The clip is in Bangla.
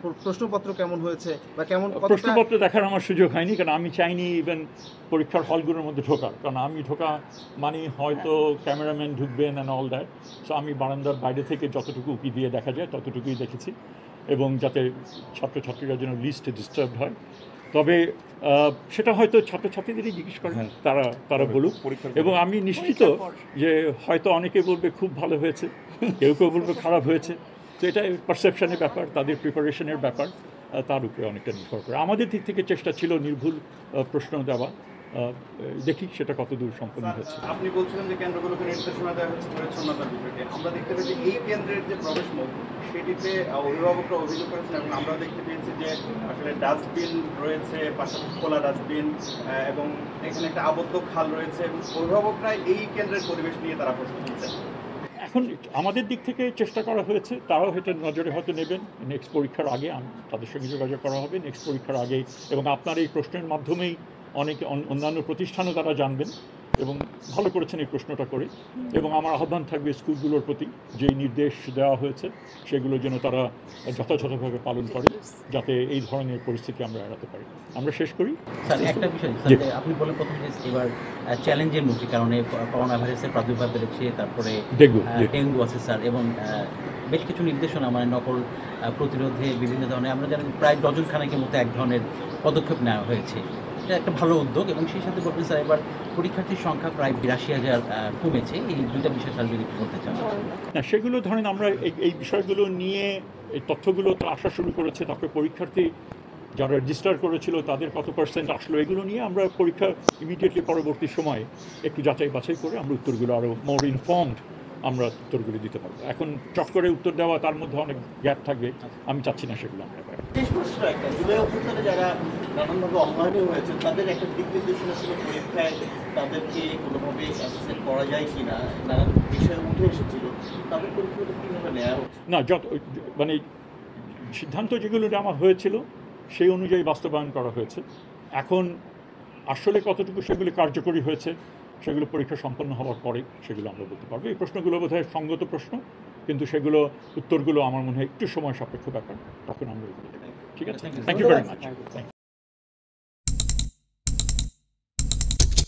প্রশ্নপত্র কেমন হয়েছে বা কেমন প্রশ্নপত্র দেখার আমার সুযোগ হয়নি, কারণ আমি চাইনি ইভেন পরীক্ষার হলগুলোর মধ্যে ঢোকার, কারণ আমি ঢোকা মানে হয়তো ক্যামেরাম্যান ঢুকবেন অ্যান্ড অল দ্যাট। সো আমি বারান্দার বাইরে থেকে যতটুকু উঁকি দিয়ে দেখা যায় ততটুকুই দেখেছি, এবং যাতে ছাত্রছাত্রীরা যেন লিস্টে ডিস্টার্ব হয়। তবে সেটা হয়তো ছাত্রছাত্রীদেরই জিজ্ঞেস করেন, তারা বলুক। এবং আমি নিশ্চিত যে হয়তো অনেকে বলবে খুব ভালো হয়েছে, কেউ বলবে খারাপ হয়েছে। তো এটা পারসেপশনের ব্যাপার, তাদের প্রিপারেশনের ব্যাপার, তার উপরে অনেকটা নির্ভর করে। আমাদের দিক থেকে চেষ্টা ছিল নির্ভুল প্রশ্ন দেওয়া। দেখি সেটা কতদূর সম্পন্ন হচ্ছে। আপনি বলছিলেন যে কেন্দ্রগুলোকে নির্দেশনা দেওয়া হচ্ছে পরিচ্ছন্নতার বিষয়টি। আমরা দেখতে পেয়েছি এই কেন্দ্রের যে প্রবেশমুখ সেটিতে অভিভাবকরা অভিযোগ করেছেন, এবং আমরা দেখতে পেয়েছি যে আসলে ডাস্টবিন রয়েছে, পাশাপাশি খোলা ডাস্টবিন, এবং এখানে একটা আবদ্ধ খাল রয়েছে, এবং অভিভাবকরা এই কেন্দ্রের পরিবেশ নিয়ে তারা প্রশ্ন তুলছেন। এখন আমাদের দিক থেকে চেষ্টা করা হয়েছে, তারাও হয়তো নজরে হয়তো নেবেন। নেক্সট পরীক্ষার আগে তাদের সঙ্গে যোগাযোগ করা হবে নেক্সট পরীক্ষার আগেই, এবং আপনার এই প্রশ্নের মাধ্যমেই অনেকে অন্যান্য প্রতিষ্ঠানও তারা জানবেন, এবং ভালো করেছেন এই প্রশ্নটা করে। এবং আমার আহ্বান থাকবে স্কুলগুলোর প্রতি, যেই নির্দেশ দেওয়া হয়েছে সেগুলো যেন তারা যথাযথভাবে পালন করে, যাতে এই ধরনের পরিস্থিতি আমরা এড়াতে পারি। আমরা শেষ করি। স্যার, একটা বিষয় আপনি বলেন প্রথম যে এবার চ্যালেঞ্জের মুখে, কারণে করোনা ভাইরাসের প্রাদুর্ভাব বেড়েছে, তারপরে ডেঙ্গু আছে স্যার, এবং বেশ কিছু নির্দেশনা মানে নকল প্রতিরোধে বিভিন্ন ধরনের, আমরা জানি প্রায় ডজন খানেকের মতো এক ধরনের পদক্ষেপ নেওয়া হয়েছে। এটা একটা ভালো উদ্যোগ, এবং সেই সাথে বলবেন স্যার এবার পরীক্ষার্থীর সংখ্যা প্রায় 82,000 কমেছে। এই দুইটা বিষয় স্যার যদি বলতে চান। না, সেগুলো ধরেন আমরা এই বিষয়গুলো নিয়ে এই তথ্যগুলো তো আসা শুরু করেছে, তারপরে পরীক্ষার্থী যারা রেজিস্টার করেছিল তাদের কত পার্সেন্ট আসলো, এগুলো নিয়ে আমরা পরীক্ষা ইমিডিয়েটলি পরবর্তী সময়ে একটু যাচাই বাছাই করে আমরা উত্তরগুলো আরও মোর ইনফর্মড আমরা উত্তরগুলো দিতে পারবো। এখন চট করে উত্তর দেওয়া, তার মধ্যে অনেক গ্যাপ থাকবে, আমি চাচ্ছি না সেগুলো আমরা। শেষ প্রশ্ন একটা, জুলাই অভ্যুত্থানে যারা নানানভাবে অপমানিত হয়েছে তাদের একটা দিক নির্দেশনা ছিল পরীক্ষায় তাদেরকে কোনোভাবে অ্যাসেসমেন্ট করা যায় কি না, নানান বিষয় উঠে এসেছিল, তাদের পরীক্ষাগুলো কীভাবে নেওয়া হচ্ছে? না, মানে সিদ্ধান্ত যেগুলো নেওয়া হয়েছিল সেই অনুযায়ী বাস্তবায়ন করা হয়েছে। এখন আসলে কতটুকু সেগুলো কার্যকরী হয়েছে সেগুলো পরীক্ষা সম্পন্ন হওয়ার পরে সেগুলো আমরা বলতে পারবো। এই প্রশ্নগুলো বোধহয় সঙ্গত প্রশ্ন, কিন্তু সেগুলো উত্তরগুলো আমার মনে হয় একটু সময় সাপেক্ষ ব্যাপার, তখন আমরা ঠিক আছে। Thank you very much.